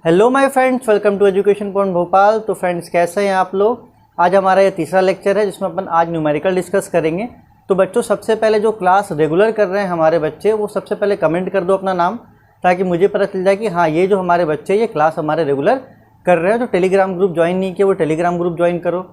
Hello my friends, welcome to education point Bhopal. तो friends, कैसे हैं आप लोग। आज हमारा ये तीसरा लेक्चर है जिसमें अपन आज न्यूमेरिकल डिस्कस करेंगे। तो बच्चों, सबसे पहले जो क्लास रेगुलर कर रहे हैं हमारे बच्चे, वो सबसे पहले कमेंट कर दो अपना नाम, ताकि मुझे पता चल जाए कि हाँ, ये जो हमारे बच्चे ये क्लास हमारे रेगुलर कर रहे हैं। जो टेलीग्राम ग्रुप ज्वाइन नहीं किया वो टेलीग्राम ग्रुप ज्वाइन करो।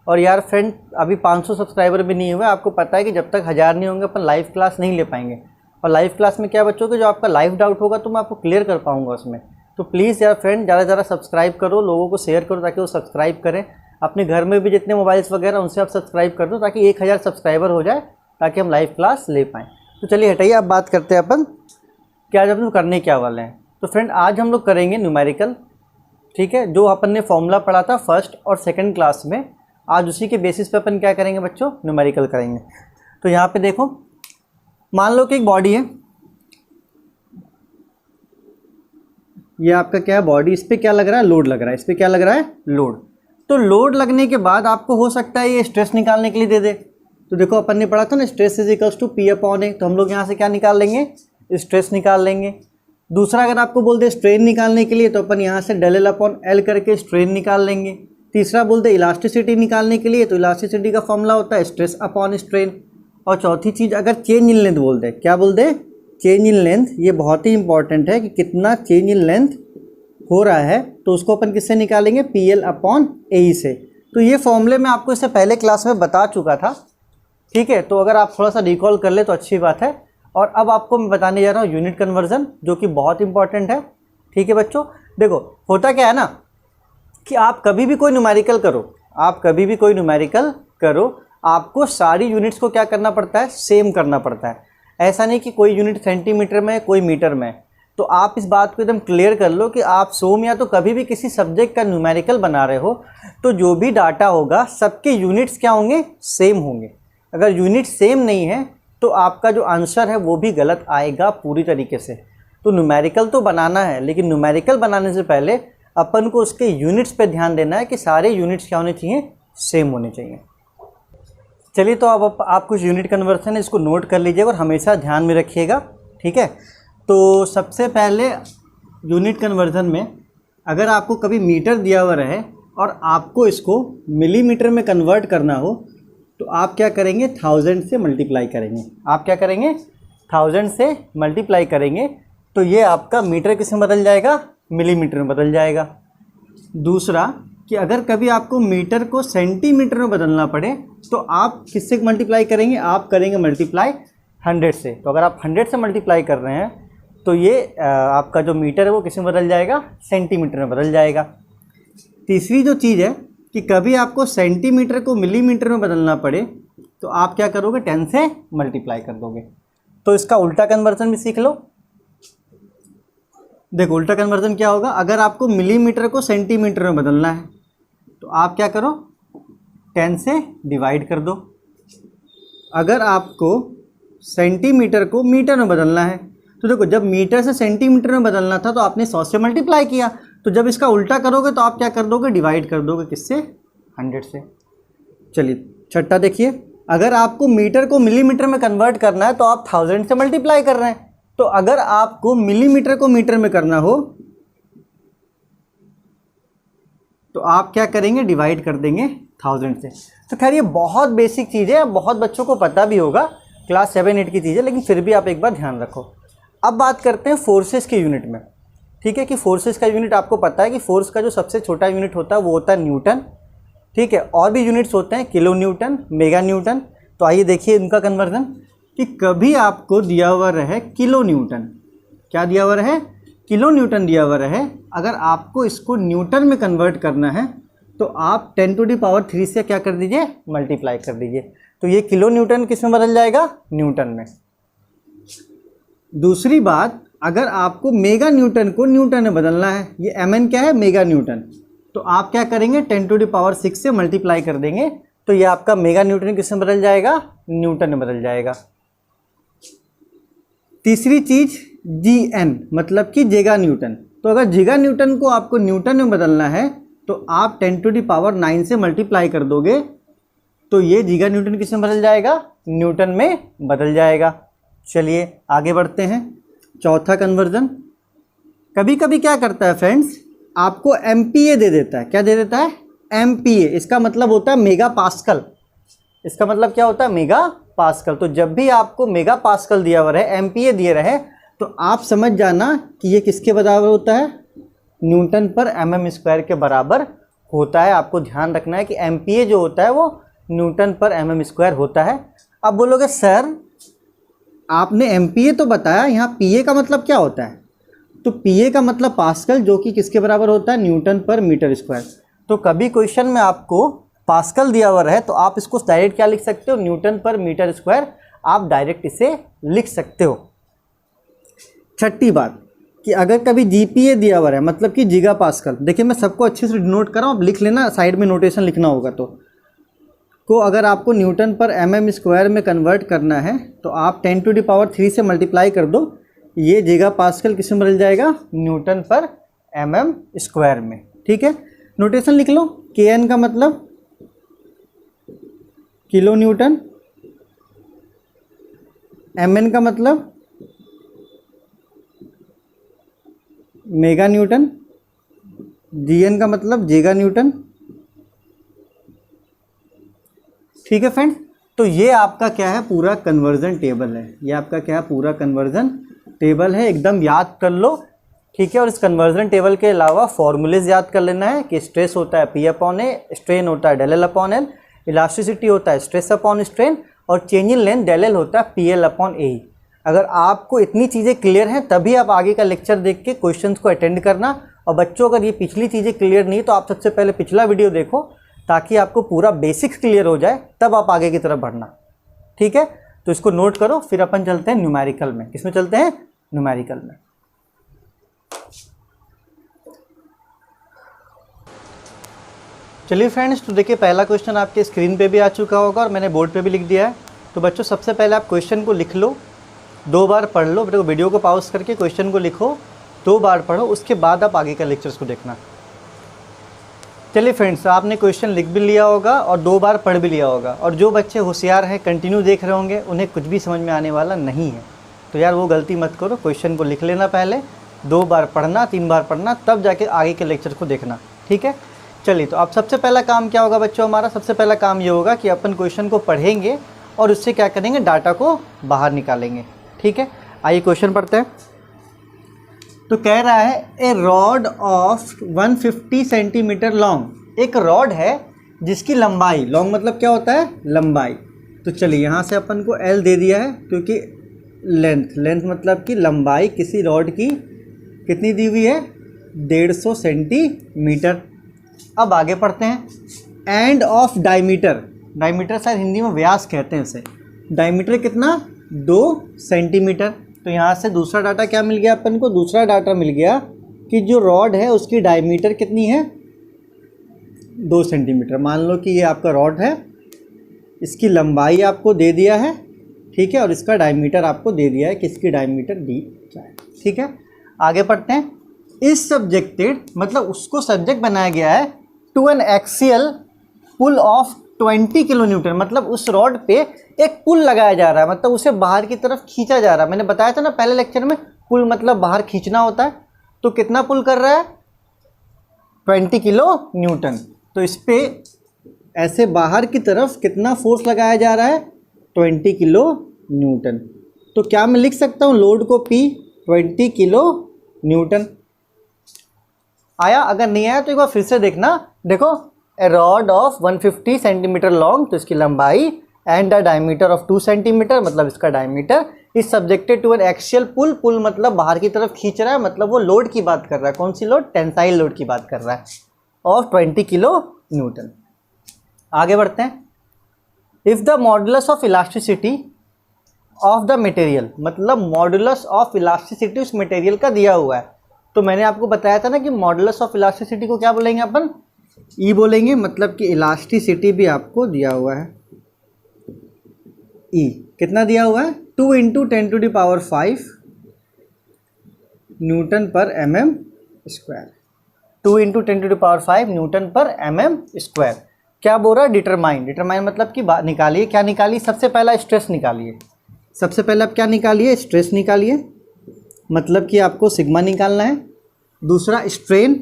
और यार फ्रेंड, अभी 500 सब्सक्राइबर भी नहीं हुए। आपको पता है कि जब तक 1000 नहीं होंगे अपन लाइव क्लास नहीं ले पाएंगे। और लाइव क्लास में क्या बच्चों, कि जो आपका लाइव डाउट होगा तो मैं आपको क्लियर कर पाऊँगा उसमें। तो प्लीज़ यार फ्रेंड, ज़्यादा से ज़्यादा सब्सक्राइब करो, लोगों को शेयर करो ताकि वो सब्सक्राइब करें। अपने घर में भी जितने मोबाइल्स वगैरह उनसे आप सब्सक्राइब कर दो ताकि 1000 सब्सक्राइबर हो जाए, ताकि हम लाइव क्लास ले पाएँ। तो चलिए हटाइए, अब बात करते हैं अपन कि आज अपन करने क्या वाले हैं। तो फ्रेंड, आज हम लोग करेंगे न्यूमेरिकल, ठीक है। जो अपन ने फॉर्मूला पढ़ा था फर्स्ट और सेकंड क्लास में, आज उसी के बेसिस पे अपन क्या करेंगे बच्चों, न्यूमेरिकल करेंगे। तो यहाँ पे देखो, मान लो कि एक बॉडी है, ये आपका क्या है बॉडी, इस पर क्या लग रहा है, लोड लग रहा है। इस पर क्या लग रहा है, लोड। तो लोड लगने के बाद आपको हो सकता है ये स्ट्रेस निकालने के लिए दे दे। तो देखो, अपन ने पढ़ा था ना, stress is equals to P upon A. तो हम लोग यहाँ से क्या निकाल लेंगे, स्ट्रेस निकाल लेंगे। दूसरा, अगर आपको बोल दे स्ट्रेन निकालने के लिए, तो अपन यहाँ से डेल एल अपॉन एल करके स्ट्रेन निकाल लेंगे। तीसरा बोल दे इलास्टिसिटी निकालने के लिए, तो इलास्टिसिटी का फॉर्मूला होता है स्ट्रेस अपॉन स्ट्रेन। और चौथी चीज़, अगर चेंज इन लेंथ बोल दे, क्या बोल दे, चेंज इन लेंथ। ये बहुत ही इंपॉर्टेंट है कि कितना चेंज इन लेंथ हो रहा है, तो उसको अपन किससे निकालेंगे, पी एल अपॉन ए ई से। तो ये फॉर्मूले मैं आपको इससे पहले क्लास में बता चुका था, ठीक है। तो अगर आप थोड़ा सा रिकॉल कर ले तो अच्छी बात है। और अब आपको मैं बताने जा रहा हूँ यूनिट कन्वर्जन, जो कि बहुत इंपॉर्टेंट है, ठीक है बच्चों। देखो, होता क्या है ना कि आप कभी भी कोई न्यूमेरिकल करो, आपको सारी यूनिट्स को क्या करना पड़ता है, सेम करना पड़ता है। ऐसा नहीं कि कोई यूनिट सेंटीमीटर में, कोई मीटर में। तो आप इस बात को एकदम क्लियर कर लो कि आप सोम या तो कभी भी किसी सब्जेक्ट का न्यूमेरिकल बना रहे हो, तो जो भी डाटा होगा सबके यूनिट्स क्या होंगे, सेम होंगे। अगर यूनिट सेम नहीं है तो आपका जो आंसर है वो भी गलत आएगा पूरी तरीके से। तो न्यूमेरिकल तो बनाना है, लेकिन न्यूमेरिकल बनाने से पहले अपन को उसके यूनिट्स पे ध्यान देना है कि सारे यूनिट्स क्या होने चाहिए, सेम होने चाहिए। चलिए, तो अब आप कुछ यूनिट कन्वर्जन है, इसको नोट कर लीजिएगा और हमेशा ध्यान में रखिएगा, ठीक है। तो सबसे पहले यूनिट कन्वर्जन में, अगर आपको कभी मीटर दिया हुआ रहे और आपको इसको मिलीमीटर में कन्वर्ट करना हो, तो आप क्या करेंगे, 1000 से मल्टीप्लाई करेंगे। आप क्या करेंगे, 1000 से मल्टीप्लाई करेंगे, तो ये आपका मीटर किस में बदल जाएगा, मिलीमीटर में बदल जाएगा। दूसरा, कि अगर कभी आपको मीटर को सेंटीमीटर में बदलना पड़े, तो आप किससे मल्टीप्लाई करेंगे, आप करेंगे मल्टीप्लाई 100 से। तो अगर आप 100 से मल्टीप्लाई कर रहे हैं, तो ये आपका जो मीटर है वो किस में बदल जाएगा, सेंटीमीटर में बदल जाएगा। तीसरी जो चीज़ है कि कभी आपको सेंटीमीटर को मिलीमीटर में बदलना पड़े, तो आप क्या करोगे, 10 से मल्टीप्लाई कर दोगे। तो इसका उल्टा कन्वर्जन भी सीख लो। देखो, उल्टा कन्वर्जन क्या होगा, अगर आपको मिलीमीटर को सेंटीमीटर में बदलना है, तो आप क्या करो, 10 से डिवाइड कर दो। अगर आपको सेंटीमीटर को मीटर में बदलना है, तो देखो, जब मीटर से सेंटीमीटर में बदलना था तो आपने 100 से मल्टीप्लाई किया। तो जब इसका उल्टा करोगे तो आप क्या कर दोगे, डिवाइड कर दोगे, किससे, 100 से। चलिए, छठा देखिए, अगर आपको मीटर को मिलीमीटर में कन्वर्ट करना है तो आप 1000 से मल्टीप्लाई कर रहे हैं। तो अगर आपको मिलीमीटर को मीटर में करना हो, तो आप क्या करेंगे, डिवाइड कर देंगे 1000 से। तो खैर, ये बहुत बेसिक चीज़ है, बहुत बच्चों को पता भी होगा, क्लास 7-8 की चीज़ है, लेकिन फिर भी आप एक बार ध्यान रखो। अब बात करते हैं फोर्सेस के यूनिट में, ठीक है। कि फोर्सेस का यूनिट आपको पता है कि फोर्स का जो सबसे छोटा यूनिट होता है वो होता है न्यूटन, ठीक है। और भी यूनिट्स होते हैं, किलो न्यूटन, मेगा न्यूटन। तो आइए देखिए इनका कन्वर्जन, कि कभी आपको दिया हुआ रहे किलो न्यूटन, क्या दिया हुआ रहे, किलो न्यूटन दिया हुआ रहे, अगर आपको इसको न्यूटन में कन्वर्ट करना है, तो आप 10⁻³ से क्या कर दीजिए, मल्टीप्लाई कर दीजिए। तो ये किलो न्यूटन किस में बदल जाएगा, न्यूटन में। दूसरी बात, अगर आपको मेगा न्यूटन को न्यूटन में बदलना है, ये mn क्या है, मेगा न्यूटन, तो आप क्या करेंगे, 10⁻6 से मल्टीप्लाई कर देंगे। तो ये आपका मेगा न्यूटन किस में बदल जाएगा, न्यूटन में बदल जाएगा। तीसरी चीज़, gn मतलब कि जिगा न्यूटन। तो अगर जिगा न्यूटन को आपको न्यूटन में बदलना है, तो आप 10⁹ से मल्टीप्लाई कर दोगे, तो ये जिगा न्यूटन किस में बदल जाएगा, न्यूटन में बदल जाएगा। चलिए आगे बढ़ते हैं। चौथा कन्वर्जन, कभी कभी क्या करता है फ्रेंड्स आपको MPa दे देता है। क्या दे देता है? MPa। इसका मतलब होता है मेगा पास्कल। इसका मतलब क्या होता है? Mega pascal. तो जब भी आपको मेगा पास्कल दिया हुआ है, MPa दिए रहे, तो आप समझ जाना कि ये किसके बराबर होता है? न्यूटन पर mm² के बराबर होता है। आपको ध्यान रखना है कि MPa जो होता है वो न्यूटन पर mm² होता है। अब बोलोगे सर आपने MPa तो बताया, यहाँ PA का मतलब क्या होता है? तो PA का मतलब पास्कल, जो कि किसके बराबर होता है? न्यूटन पर मीटर स्क्वायर। तो कभी क्वेश्चन में आपको पास्कल दिया हुआ है तो आप इसको डायरेक्ट क्या लिख सकते हो? न्यूटन पर मीटर स्क्वायर। आप डायरेक्ट इसे लिख सकते हो। छठी बात कि अगर कभी GPa दिया हुआ है, मतलब कि गीगा पास्कल। देखिए मैं सबको अच्छे से नोट कर रहा हूँ, आप लिख लेना, साइड में नोटेशन लिखना होगा। तो अगर आपको न्यूटन पर mm² में कन्वर्ट करना है तो आप 10⁻³ से मल्टीप्लाई कर दो। ये गीगा पास्कल किस में बदल जाएगा? न्यूटन पर mm² में। ठीक है, नोटेशन लिख लो। Kn का मतलब किलो न्यूटन, Mn का मतलब मेगा न्यूटन, Gn का मतलब गीगा न्यूटन। ठीक है फ्रेंड्स, तो ये आपका क्या है? पूरा कन्वर्जन टेबल है। ये आपका क्या है? पूरा कन्वर्जन टेबल है, एकदम याद कर लो। ठीक है, और इस कन्वर्जन टेबल के अलावा फॉर्मूलेज याद कर लेना है कि स्ट्रेस होता है P/A, स्ट्रेन होता है ΔL/L, इलास्टिसिटी होता है स्ट्रेस अपॉन स्ट्रेन, और चेंज इन लेंथ ΔL होता है PL/AE। अगर आपको इतनी चीज़ें क्लियर हैं तभी आप आगे का लेक्चर देख के क्वेश्चंस को अटेंड करना। और बच्चों अगर ये पिछली चीज़ें क्लियर नहीं तो आप सबसे पहले पिछला वीडियो देखो, ताकि आपको पूरा बेसिक्स क्लियर हो जाए, तब आप आगे की तरफ बढ़ना। ठीक है, तो इसको नोट करो। फिर अपन चलते हैं न्यूमेरिकल में। किसमें चलते हैं? न्यूमेरिकल में। चलिए फ्रेंड्स, तो देखिए पहला क्वेश्चन आपके स्क्रीन पे भी आ चुका होगा और मैंने बोर्ड पे भी लिख दिया है। तो बच्चों सबसे पहले आप क्वेश्चन को लिख लो, 2 बार पढ़ लो। वीडियो को पॉज करके क्वेश्चन को लिखो, 2 बार पढ़ो, उसके बाद आप आगे का लेक्चर्स को देखना। चलिए फ्रेंड्स, आपने क्वेश्चन लिख भी लिया होगा और 2 बार पढ़ भी लिया होगा। और जो बच्चे होशियार हैं, कंटिन्यू देख रहे होंगे, उन्हें कुछ भी समझ में आने वाला नहीं है। तो यार वो गलती मत करो, क्वेश्चन को लिख लेना पहले, 2 बार पढ़ना, 3 बार पढ़ना, तब जाके आगे के लेक्चर को देखना। ठीक है, चलिए तो अब सबसे पहला काम क्या होगा बच्चों? हमारा सबसे पहला काम ये होगा कि अपन क्वेश्चन को पढ़ेंगे और उससे क्या करेंगे? डाटा को बाहर निकालेंगे। ठीक है, आइए क्वेश्चन पढ़ते हैं। तो कह रहा है ए रॉड ऑफ 150 सेंटीमीटर लॉन्ग। एक रॉड है जिसकी लंबाई, लॉन्ग मतलब क्या होता है? लंबाई। तो चलिए यहाँ से अपन को L दे दिया है, क्योंकि लेंथ मतलब कि लंबाई किसी रॉड की कितनी दी हुई है? 150 सेंटीमीटर। अब आगे पढ़ते हैं। एंड ऑफ डायमीटर, डायमीटर शायद हिंदी में व्यास कहते हैं इसे। डायमीटर कितना? 2 सेंटीमीटर। तो यहाँ से दूसरा डाटा क्या मिल गया अपन को? दूसरा डाटा मिल गया कि जो रॉड है उसकी डायमीटर कितनी है? 2 सेंटीमीटर। मान लो कि ये आपका रॉड है, इसकी लंबाई आपको दे दिया है, ठीक है, और इसका डायमीटर आपको दे दिया है कि इसकी डायमीटर दी जाए। ठीक है, आगे पढ़ते हैं। इस सब्जेक्टेड मतलब उसको सब्जेक्ट बनाया गया है to an axial pull of 20 kilo newton. मतलब उस रॉड पे एक पुल लगाया जा रहा है, मतलब उसे बाहर की तरफ खींचा जा रहा है। मैंने बताया था ना पहले लेक्चर में, पुल मतलब बाहर खींचना होता है। तो कितना पुल कर रहा है? 20 किलो न्यूटन। तो इस पे ऐसे बाहर की तरफ कितना फोर्स लगाया जा रहा है? 20 किलो न्यूटन। तो क्या मैं लिख सकता हूँ लोड को P 20 किलो न्यूटन? आया? अगर नहीं आया तो एक बार फिर से देखना। देखो, a rod of 150 centimetre long, तो इसकी लंबाई, and the diameter of 2 centimetre, मतलब इसका diameter, is subjected to an axial pull. Pull मतलब बाहर की तरफ खींच रहा है, मतलब वो लोड की बात कर रहा है। कौन सी लोड? टेंसाइल लोड की बात कर रहा है, ऑफ 20 किलो न्यूटन। आगे बढ़ते हैं। If the modulus of elasticity of the material, मतलब मॉडुलस ऑफ इलास्टिसिटी उस मटेरियल का दिया हुआ है। तो मैंने आपको बताया था ना कि मॉडुलस ऑफ इलास्टिसिटी को क्या बोलेंगे अपन? ई बोलेंगे। मतलब कि इलास्टिसिटी भी आपको दिया हुआ है, ई कितना दिया हुआ है? 2 × 10⁵ न्यूटन पर mm²। 2 × 10⁵ न्यूटन पर mm²। क्या बोल रहा है? डिटरमाइन। डिटरमाइन मतलब कि निकालिए। क्या निकालिए? सबसे पहला स्ट्रेस निकालिए। सबसे पहले आप क्या निकालिए? स्ट्रेस निकालिए, मतलब कि आपको सिग्मा निकालना है। दूसरा स्ट्रेन,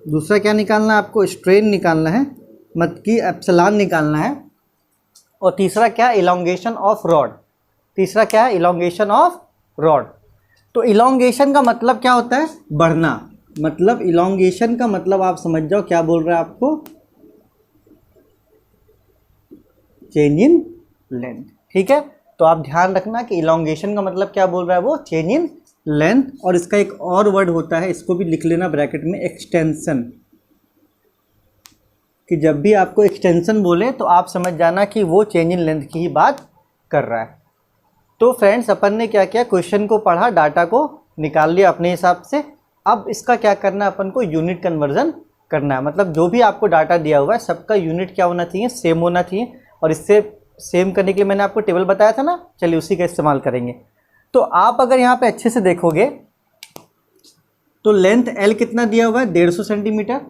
दूसरा क्या निकालना है आपको, स्ट्रेन निकालना है, मत कि एप्सिलॉन निकालना है। और तीसरा क्या है, इलोंगेशन ऑफ रॉड। तीसरा क्या है, इलोंगेशन ऑफ रॉड। तो इलोंगेशन का मतलब क्या होता है, बढ़ना। मतलब इलोंगेशन का मतलब आप समझ जाओ क्या बोल रहा है आपको, चेंज इन लेंथ। ठीक है, तो आप ध्यान रखना कि इलोंगेशन का मतलब क्या बोल रहा है वो, चेंज इन लेंथ। और इसका एक और वर्ड होता है, इसको भी लिख लेना ब्रैकेट में, एक्सटेंशन। कि जब भी आपको एक्सटेंशन बोले तो आप समझ जाना कि वो चेंज इन लेंथ की ही बात कर रहा है। तो फ्रेंड्स अपन ने क्या किया, क्वेश्चन को पढ़ा, डाटा को निकाल लिया अपने हिसाब से। अब इसका क्या करना है, अपन को यूनिट कन्वर्जन करना है। मतलब जो भी आपको डाटा दिया हुआ है सबका यूनिट क्या होना चाहिए, सेम होना चाहिए। और इससे सेम करने के लिए मैंने आपको टेबल बताया था ना, चलिए उसी का इस्तेमाल करेंगे। तो आप अगर यहाँ पे अच्छे से देखोगे तो लेंथ L कितना दिया हुआ है, 150 सेंटीमीटर।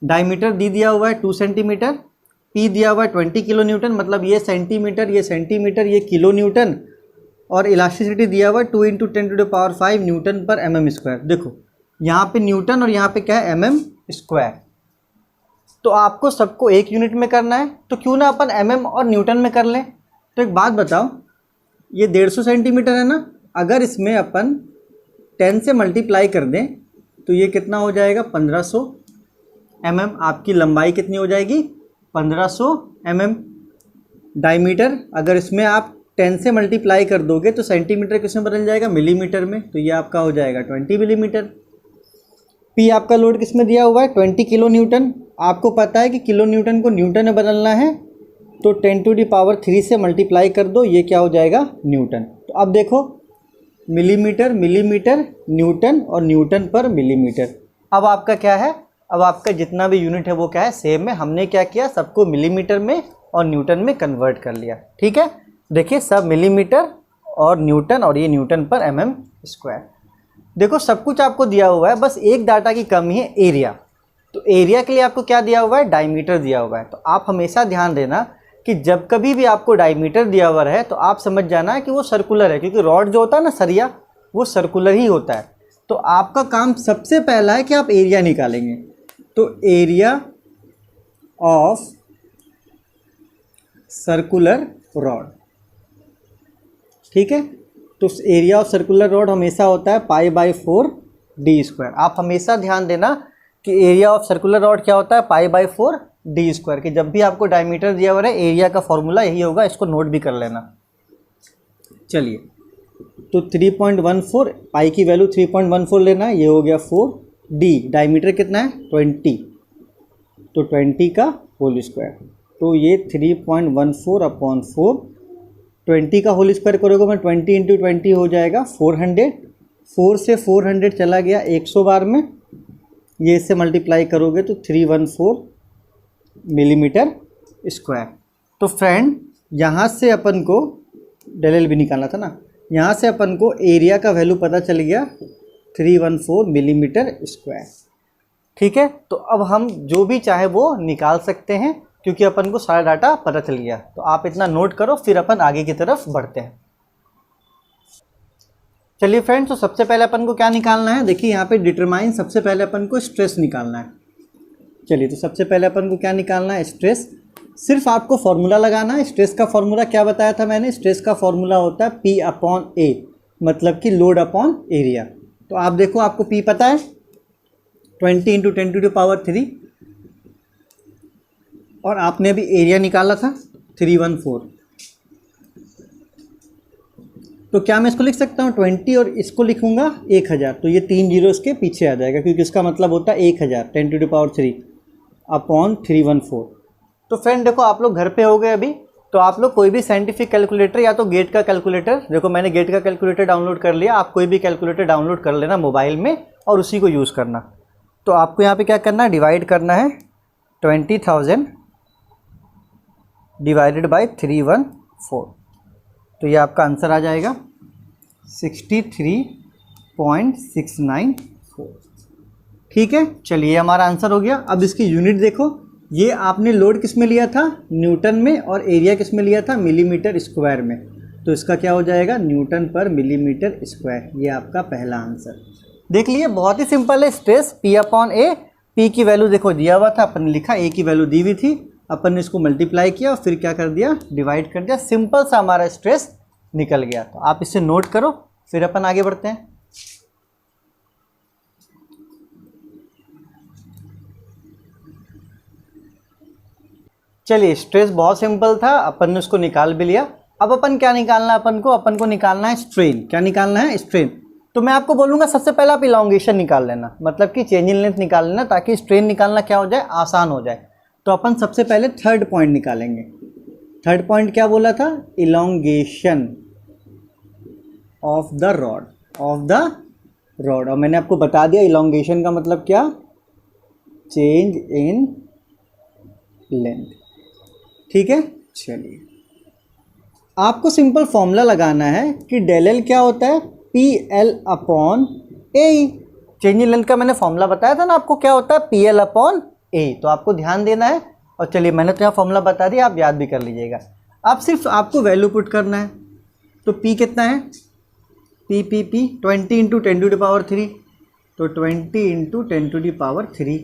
डायमीटर डी दिया हुआ है 2 सेंटीमीटर। P दिया हुआ है 20 किलो न्यूटन, मतलब ये सेंटीमीटर, ये किलो न्यूटन। और इलास्टिसिटी दिया हुआ है 2 × 10⁵ न्यूटन पर mm स्क्वायर। देखो यहाँ पे न्यूटन और यहाँ पे क्या है, mm स्क्वायर। तो आपको सबको एक यूनिट में करना है, तो क्यों ना अपन mm और न्यूटन में कर लें। तो एक बात बताओ, ये 150 सेंटीमीटर है ना, अगर इसमें अपन 10 से मल्टीप्लाई कर दें तो ये कितना हो जाएगा, 1500 mm। आपकी लंबाई कितनी हो जाएगी, 1500 mm। डायमीटर अगर इसमें आप 10 से मल्टीप्लाई कर दोगे तो सेंटीमीटर किसमें बदल जाएगा, मिलीमीटर में। तो ये आपका हो जाएगा 20 मिलीमीटर। पी आपका लोड किस में दिया हुआ है, 20 किलो न्यूटन। आपको पता है कि किलो न्यूटन को न्यूटन में बदलना है, तो 10⁻³ से मल्टीप्लाई कर दो, ये क्या हो जाएगा, न्यूटन। तो अब देखो मिलीमीटर, मिलीमीटर, न्यूटन और न्यूटन पर मिलीमीटर। अब आपका क्या है, अब आपका जितना भी यूनिट है वो क्या है, सेम है। हमने क्या किया, सबको मिलीमीटर में और न्यूटन में कन्वर्ट कर लिया। ठीक है, देखिए सब मिलीमीटर और न्यूटन, और ये न्यूटन पर mm स्क्वायर। देखो सब कुछ आपको दिया हुआ है, बस एक डाटा की कमी है, एरिया। तो एरिया के लिए आपको क्या दिया हुआ है, डायमीटर दिया हुआ है। तो आप हमेशा ध्यान देना कि जब कभी भी आपको डायमीटर दिया हुआ है तो आप समझ जाना कि वो सर्कुलर है, क्योंकि रॉड जो होता है ना, सरिया, वो सर्कुलर ही होता है। तो आपका काम सबसे पहला है कि आप एरिया निकालेंगे। तो एरिया ऑफ सर्कुलर रॉड, ठीक है। तो एरिया ऑफ सर्कुलर रॉड हमेशा होता है π/4d²। आप हमेशा ध्यान देना कि एरिया ऑफ सर्कुलर रॉड क्या होता है, π/4d²। कि जब भी आपको डायमीटर दिया हुआ है, एरिया का फॉर्मूला यही होगा, इसको नोट भी कर लेना। चलिए, तो 3.14, पाई की वैल्यू 3.14 लेना है, ये हो गया 4d। डायमीटर कितना है, 20, तो 20 का होल स्क्वायर। तो ये 3.14/4, 20 का होल स्क्वायर करोगे मैं 20 × 20 हो जाएगा 400। 4 से 400 चला गया 100 बार में, ये इससे मल्टीप्लाई करोगे तो 314 मिलीमीटर स्क्वायर। तो फ्रेंड यहाँ से अपन को डेल भी निकालना था ना, यहाँ से अपन को एरिया का वैल्यू पता चल गया 314 मिलीमीटर स्क्वायर। ठीक है, तो अब हम जो भी चाहे वो निकाल सकते हैं, क्योंकि अपन को सारा डाटा पता चल गया। तो आप इतना नोट करो, फिर अपन आगे की तरफ बढ़ते हैं। चलिए फ्रेंड्स, तो सबसे पहले अपन को क्या निकालना है, देखिए यहाँ पे डिटरमाइन, सबसे पहले अपन को स्ट्रेस निकालना है। चलिए, तो सबसे पहले अपन को क्या निकालना है, स्ट्रेस। सिर्फ आपको फॉर्मूला लगाना है। स्ट्रेस का फॉर्मूला क्या बताया था मैंने, स्ट्रेस का फॉर्मूला होता है P/A, मतलब कि लोड अपॉन एरिया। तो आप देखो, आपको P पता है 20 × 10⁻³ और आपने अभी एरिया निकाला था 314। तो क्या मैं इसको लिख सकता हूँ 20 और इसको लिखूंगा 1000, तो ये 3 जीरो इसके पीछे आ जाएगा, क्योंकि इसका मतलब होता है 1000 10⁻³ तो फ्रेंड देखो, आप लोग घर पे हो गए अभी, तो आप लोग कोई भी साइंटिफिक कैलकुलेटर या तो गेट का कैलकुलेटर, देखो मैंने गेट का कैलकुलेटर डाउनलोड कर लिया, आप कोई भी कैलकुलेटर डाउनलोड कर लेना मोबाइल में और उसी को यूज़ करना। तो आपको यहाँ पे क्या करना है, डिवाइड करना है 20,000 डिवाइडेड बाय 314, तो ये आपका आंसर आ जाएगा 63.694। ठीक है, चलिए हमारा आंसर हो गया। अब इसकी यूनिट देखो, ये आपने लोड किस में लिया था, न्यूटन में, और एरिया किस में लिया था, मिलीमीटर स्क्वायर में। तो इसका क्या हो जाएगा, न्यूटन पर मिलीमीटर स्क्वायर। ये आपका पहला आंसर। देख लिए, बहुत ही सिंपल है। स्ट्रेस P/A, P की वैल्यू देखो दिया हुआ था, अपन ने लिखा A की वैल्यू दी हुई थी, अपन ने इसको मल्टीप्लाई किया और फिर क्या कर दिया, डिवाइड कर दिया, सिंपल सा हमारा स्ट्रेस निकल गया। तो आप इसे नोट करो, फिर अपन आगे बढ़ते हैं। चलिए, स्ट्रेस बहुत सिंपल था, अपन ने उसको निकाल भी लिया। अब अपन क्या निकालना है, अपन को निकालना है स्ट्रेन। क्या निकालना है, स्ट्रेन। तो मैं आपको बोलूँगा सबसे पहले आप इलॉन्गेशन निकाल लेना, मतलब कि चेंज इन लेंथ निकाल लेना, ताकि स्ट्रेन निकालना क्या हो जाए, आसान हो जाए। तो अपन सबसे पहले थर्ड पॉइंट निकालेंगे। थर्ड पॉइंट क्या बोला था, इलॉन्गेशन ऑफ द रॉड, और मैंने आपको बता दिया इलॉन्गेशन का मतलब क्या, चेंज इन लेंथ। ठीक है, चलिए आपको सिंपल फॉर्मूला लगाना है कि डेल एल क्या होता है, P L upon A. Change in length का मैंने फॉर्मूला बताया था ना आपको, क्या होता है, पी एल अपॉन ए। तो आपको ध्यान देना है। और चलिए, मैंने तो यहाँ फॉर्मूला बता दिया, आप याद भी कर लीजिएगा। आप सिर्फ आपको वैल्यू पुट करना है। तो पी कितना है, P 20 into 10 to the power 3, तो 20 into 10 to the power 3।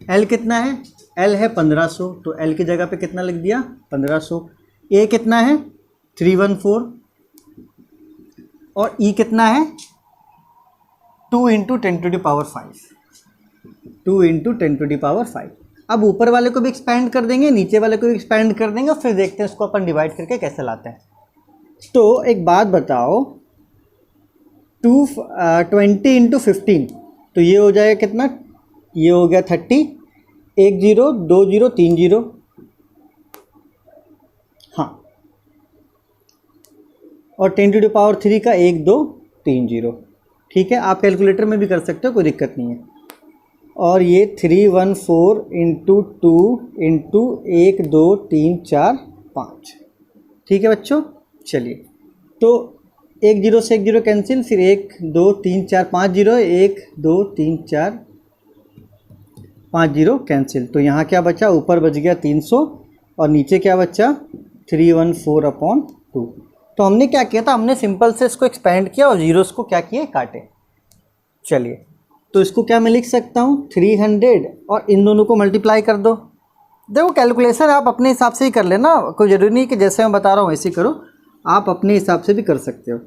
L कितना है, एल है 1500, तो एल की जगह पे कितना लिख दिया, 1500। ए कितना है, 314, और ई कितना है, 2 into 10 to the power 5, 2 into 10 to the power 5। अब ऊपर वाले को भी एक्सपेंड कर देंगे, नीचे वाले को भी एक्सपेंड कर देंगे, और फिर देखते हैं इसको अपन डिवाइड करके कैसे लाते हैं। तो एक बात बताओ, 20 इंटू 15, तो ये हो जाएगा कितना, ये हो गया 30, 1 0 2 0 3 0, हाँ, और 10 टू द पावर 3 का 1 2 3 0। ठीक है, आप कैलकुलेटर में भी कर सकते हो, कोई दिक्कत नहीं है। और ये 314 इंटू 2 इंटू 1 2 3 4 5। ठीक है बच्चों, चलिए, तो 1 0 से 1 0 कैंसिल, फिर 1 2 3 4 5 0, 1 2 3 4 5 0 कैंसिल। तो यहाँ क्या बचा, ऊपर बच गया 300 और नीचे क्या बचा, 314 अपॉन 2। तो हमने क्या किया था, हमने सिंपल से इसको एक्सपेंड किया और जीरोस को क्या किए, काटे। चलिए, तो इसको क्या मैं लिख सकता हूँ, 300 और इन दोनों को मल्टीप्लाई कर दो। देखो, कैलकुलेशन आप अपने हिसाब से ही कर लेना, कोई ज़रूरी नहीं कि जैसे मैं बता रहा हूँ वैसे ही करो, आप अपने हिसाब से भी कर सकते हो।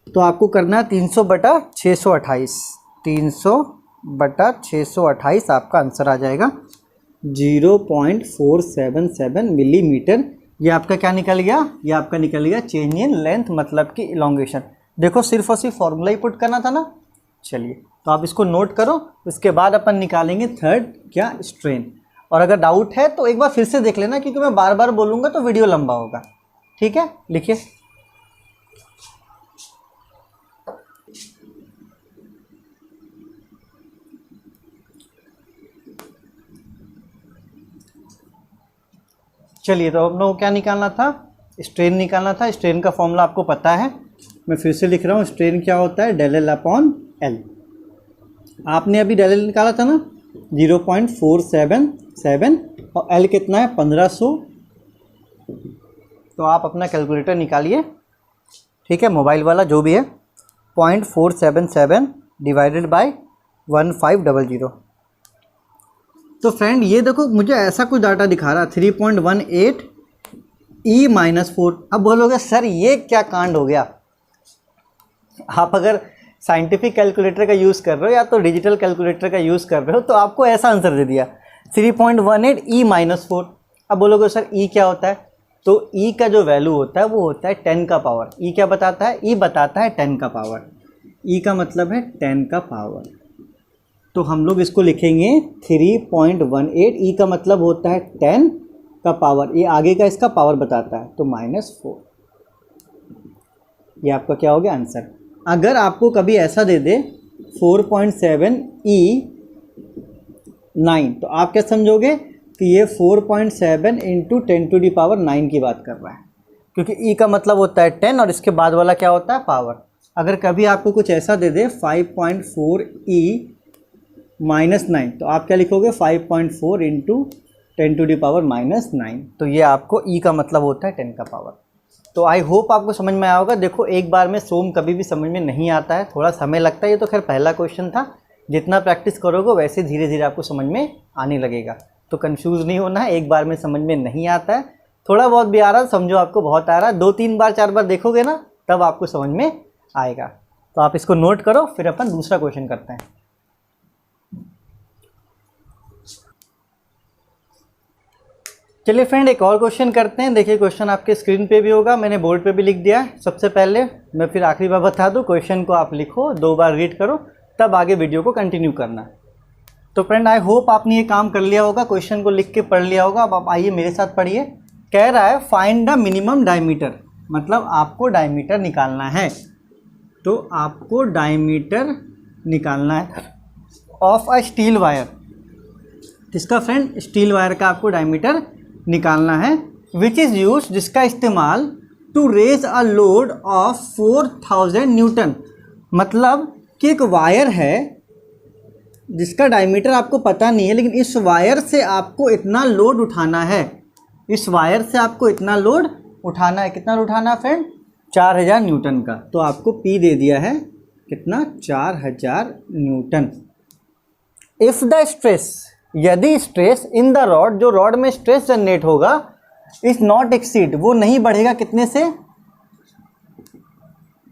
तो आपको करना है 300 बटा 628, 300 बटा 628 आपका आंसर आ जाएगा 0.477 मिलीमीटर। ये आपका क्या निकल गया, ये आपका निकल गया चेंज इन लेंथ, मतलब कि इलॉन्गेशन। देखो, सिर्फ और सिर्फ फॉर्मूला ही पुट करना था ना। चलिए, तो आप इसको नोट करो, उसके बाद अपन निकालेंगे थर्ड क्या, स्ट्रेन। और अगर डाउट है तो एक बार फिर से देख लेना, क्योंकि मैं बार बार बोलूँगा तो वीडियो लंबा होगा। ठीक है, लिखिए। चलिए, तो हम लोग को क्या निकालना था, स्ट्रेन निकालना था। स्ट्रेन का फॉर्मूला आपको पता है, मैं फिर से लिख रहा हूँ। स्ट्रेन क्या होता है, डेल एल अपॉन एल। आपने अभी डेल एल निकाला था ना, 0.477, और एल कितना है, 1500। तो आप अपना कैलकुलेटर निकालिए, ठीक है, मोबाइल वाला जो भी है, 0.477 डिवाइडेड बाय 1500। तो फ्रेंड, ये देखो, मुझे ऐसा कुछ डाटा दिखा रहा है, 3.18 E-4। अब बोलोगे सर ये क्या कांड हो गया। आप अगर साइंटिफिक कैलकुलेटर का यूज़ कर रहे हो या तो डिजिटल कैलकुलेटर का यूज़ कर रहे हो, तो आपको ऐसा आंसर दे दिया 3.18 E-4। अब बोलोगे सर E क्या होता है, तो E का जो वैल्यू होता है वो होता है 10 का पावर। E क्या बताता है, E बताता है 10 का पावर। E का मतलब है 10 का पावर। तो हम लोग इसको लिखेंगे 3.18। E का मतलब होता है 10 का पावर, ये आगे का इसका पावर बताता है, तो -4। ये आपका क्या हो गया, आंसर। अगर आपको कभी ऐसा दे दे 4.7 E9, तो आप क्या समझोगे कि ये 4.7 इंटू 10 टू दी पावर 9 की बात कर रहा है, क्योंकि E का मतलब होता है 10 और इसके बाद वाला क्या होता है, पावर। अगर कभी आपको कुछ ऐसा दे दे 5.4 E-9, तो आप क्या लिखोगे, 5.4 इंटू 10 टू दी पावर -9। तो ये आपको E का मतलब होता है 10 का पावर। तो आई होप आपको समझ में आया होगा। देखो, एक बार में सोम कभी भी समझ में नहीं आता है, थोड़ा समय लगता है। ये तो खैर पहला क्वेश्चन था, जितना प्रैक्टिस करोगे वैसे धीरे धीरे आपको समझ में आने लगेगा। तो कंफ्यूज नहीं होना है, एक बार में समझ में नहीं आता है, थोड़ा बहुत भी आ रहा है समझो आपको बहुत आ रहा है, 2-3 बार 4 बार देखोगे ना तब आपको समझ में आएगा। तो आप इसको नोट करो, फिर अपन दूसरा क्वेश्चन करते हैं। चलिए फ्रेंड एक और क्वेश्चन करते हैं। देखिए क्वेश्चन आपके स्क्रीन पे भी होगा, मैंने बोर्ड पे भी लिख दिया है। सबसे पहले मैं फिर आखिरी बार बता दूं, क्वेश्चन को आप लिखो, 2 बार रीड करो, तब आगे वीडियो को कंटिन्यू करना। तो फ्रेंड आई होप आपने ये काम कर लिया होगा, क्वेश्चन को लिख के पढ़ लिया होगा। अब आप आइए मेरे साथ पढ़िए। कह रहा है फाइंड द मिनिमम डायमीटर, मतलब आपको डायमीटर निकालना है। तो आपको डायमीटर निकालना है ऑफ अ स्टील वायर। किसका फ्रेंड? स्टील वायर का आपको डायमीटर निकालना है। विच इज़ यूज, जिसका इस्तेमाल to raise a load of 4000 newton. मतलब कि एक वायर है जिसका डायमीटर आपको पता नहीं है, लेकिन इस वायर से आपको इतना लोड उठाना है, इस वायर से आपको इतना लोड उठाना है। कितना लोड उठाना है फ्रेंड? 4000 न्यूटन का। तो आपको P दे दिया है कितना? 4000 न्यूटन। इफ़ द स्ट्रेस, यदि स्ट्रेस इन द रॉड, जो रॉड में स्ट्रेस जनरेट होगा, इज नॉट एक्सीड, वो नहीं बढ़ेगा कितने से?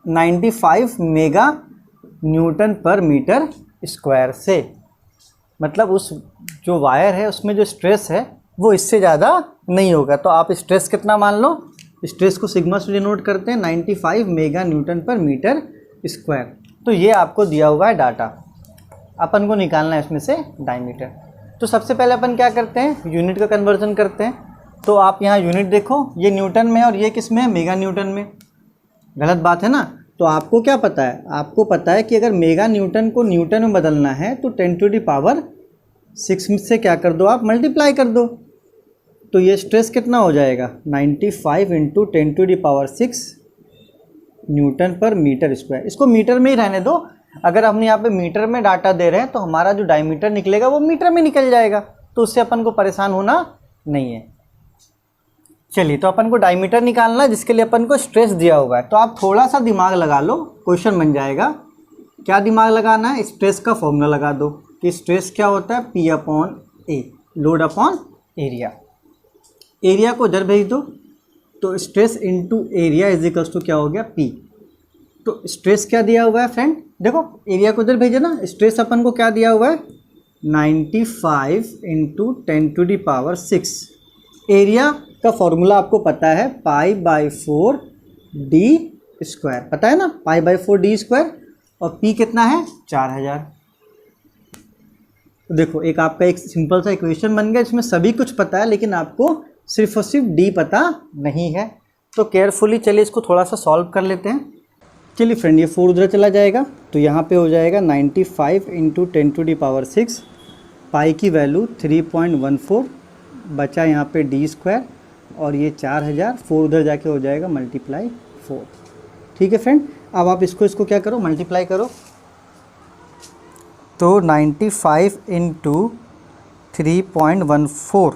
95 मेगा न्यूटन पर मीटर स्क्वायर से। मतलब उस जो वायर है उसमें जो स्ट्रेस है वो इससे ज़्यादा नहीं होगा। तो आप स्ट्रेस कितना मान लो? स्ट्रेस को सिग्मा से डिनोट करते हैं, 95 मेगा न्यूटन पर मीटर स्क्वायर। तो ये आपको दिया हुआ है डाटा, अपन को निकालना है इसमें से डायमीटर। तो सबसे पहले अपन क्या करते हैं? यूनिट का कन्वर्जन करते हैं। तो आप यहाँ यूनिट देखो, ये न्यूटन में है और ये किस में है? मेगा न्यूटन में। गलत बात है ना? तो आपको क्या पता है? आपको पता है कि अगर मेगा न्यूटन को न्यूटन में बदलना है तो 10⁻6 से क्या कर दो आप? मल्टीप्लाई कर दो। तो ये स्ट्रेस कितना हो जाएगा? 95 × 10⁻6 न्यूटन पर मीटर स्क्वायर। इसको मीटर में ही रहने दो। अगर हमने यहाँ पे मीटर में डाटा दे रहे हैं तो हमारा जो डायमीटर निकलेगा वो मीटर में निकल जाएगा, तो उससे अपन को परेशान होना नहीं है। चलिए, तो अपन को डायमीटर निकालना है जिसके लिए अपन को स्ट्रेस दिया हुआ है। तो आप थोड़ा सा दिमाग लगा लो, क्वेश्चन बन जाएगा। क्या दिमाग लगाना है? स्ट्रेस का फॉर्मूला लगा दो कि स्ट्रेस क्या होता है? P/A, load upon area. Area को इधर भेज दो, तो stress into area is equals to क्या हो गया? P। तो स्ट्रेस क्या दिया हुआ है फ्रेंड? देखो एरिया को इधर भेजे ना, स्ट्रेस अपन को क्या दिया हुआ है? 95 × 10⁻6। एरिया का फॉर्मूला आपको पता है, π/4d², पता है ना? π/4d²। और P कितना है? 4000। तो देखो एक आपका एक सिंपल सा इक्वेशन बन गया जिसमें सभी कुछ पता है, लेकिन आपको सिर्फ और सिर्फ D पता नहीं है। तो केयरफुली चलिए इसको थोड़ा सा सॉल्व कर लेते हैं। चलिए फ्रेंड, ये 4 उधर चला जाएगा तो यहाँ पे हो जाएगा 95 × 10⁻6, पाई की वैल्यू 3.14, बचा यहाँ पे d², और ये 4000, 4 उधर जाके हो जाएगा × 4। ठीक है फ्रेंड, अब आप इसको क्या करो? मल्टीप्लाई करो। तो 95 × 3.14,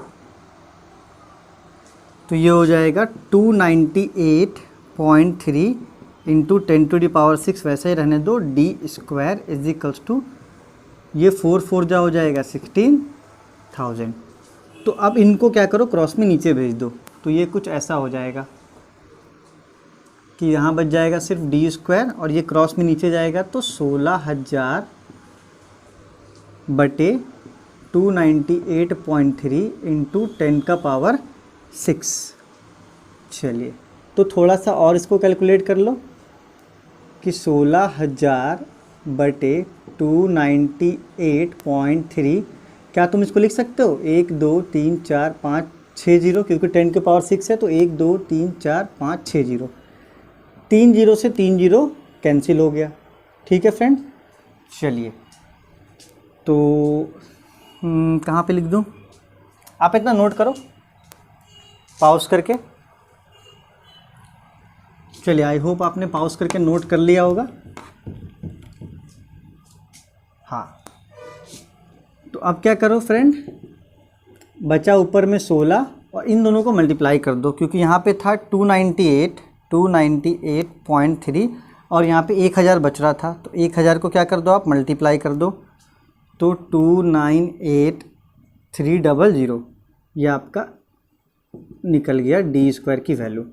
तो ये हो जाएगा 298.3 × 10⁻6, वैसे ही रहने दो, d² इज इक्वल्स टू, ये 4 जा हो जाएगा 16,000। तो अब इनको क्या करो? क्रॉस में नीचे भेज दो। तो ये कुछ ऐसा हो जाएगा कि यहाँ बच जाएगा सिर्फ d² और ये क्रॉस में नीचे जाएगा तो 16,000 बटे 298.3 × 10⁻6। चलिए, तो थोड़ा सा और इसको कैलकुलेट कर लो कि 16,000 बटे 298.3, क्या तुम इसको लिख सकते हो? 1 2 3 4 5 6 0, क्योंकि 10⁻6 है तो 1 2 3 4 5 6 0, 3 0 से 3 0 कैंसिल हो गया। ठीक है फ्रेंड, चलिए तो कहाँ पे लिख दूँ? आप इतना नोट करो पॉज करके। चलिए, आई होप आपने पॉज करके नोट कर लिया होगा। हाँ, तो अब क्या करो फ्रेंड? बचा ऊपर में 16 और इन दोनों को मल्टीप्लाई कर दो, क्योंकि यहाँ पे था 298.3 और यहाँ पे 1000 बच रहा था, तो 1000 को क्या कर दो आप? मल्टीप्लाई कर दो। तो 298300 ये आपका निकल गया डी स्क्वायर की वैल्यू।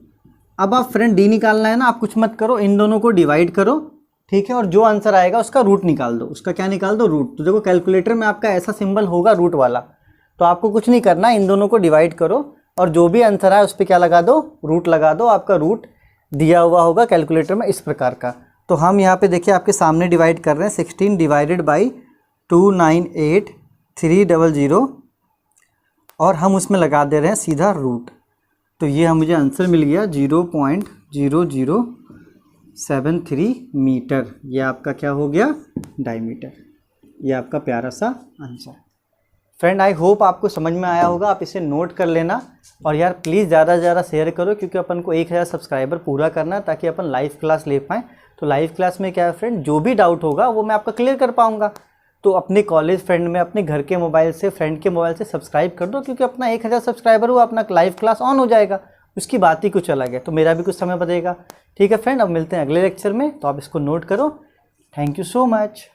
अब आप फ्रेंड डी निकालना है ना, आप कुछ मत करो, इन दोनों को डिवाइड करो, ठीक है, और जो आंसर आएगा उसका रूट निकाल दो। उसका क्या निकाल दो? रूट। तो देखो कैलकुलेटर में आपका ऐसा सिंबल होगा रूट वाला, तो आपको कुछ नहीं करना, इन दोनों को डिवाइड करो और जो भी आंसर आए उस पर क्या लगा दो? रूट लगा दो। आपका रूट दिया हुआ होगा कैलकुलेटर में इस प्रकार का। तो हम यहाँ पे देखिए आपके सामने डिवाइड कर रहे हैं, 16 डिवाइडेड बाई 298300 और हम उसमें लगा दे रहे हैं सीधा रूट। तो ये मुझे आंसर मिल गया 0.0073 मीटर। ये आपका क्या हो गया? डायमीटर। ये आपका प्यारा सा आंसर। फ्रेंड आई होप आपको समझ में आया होगा, आप इसे नोट कर लेना और यार प्लीज़ ज़्यादा से ज़्यादा शेयर करो, क्योंकि अपन को 1000 सब्सक्राइबर पूरा करना है ताकि अपन लाइव क्लास ले पाएँ। तो लाइव क्लास में क्या है फ्रेंड, जो भी डाउट होगा वो मैं आपका क्लियर कर पाऊँगा। तो अपने कॉलेज फ्रेंड में, अपने घर के मोबाइल से, फ्रेंड के मोबाइल से सब्सक्राइब कर दो, क्योंकि अपना 1000 सब्सक्राइबर हुआ, अपना लाइव क्लास ऑन हो जाएगा, उसकी बात ही कुछ अलग है। तो मेरा भी कुछ समय बचेगा। ठीक है फ्रेंड, अब मिलते हैं अगले लेक्चर में, तो आप इसको नोट करो। Thank you so much.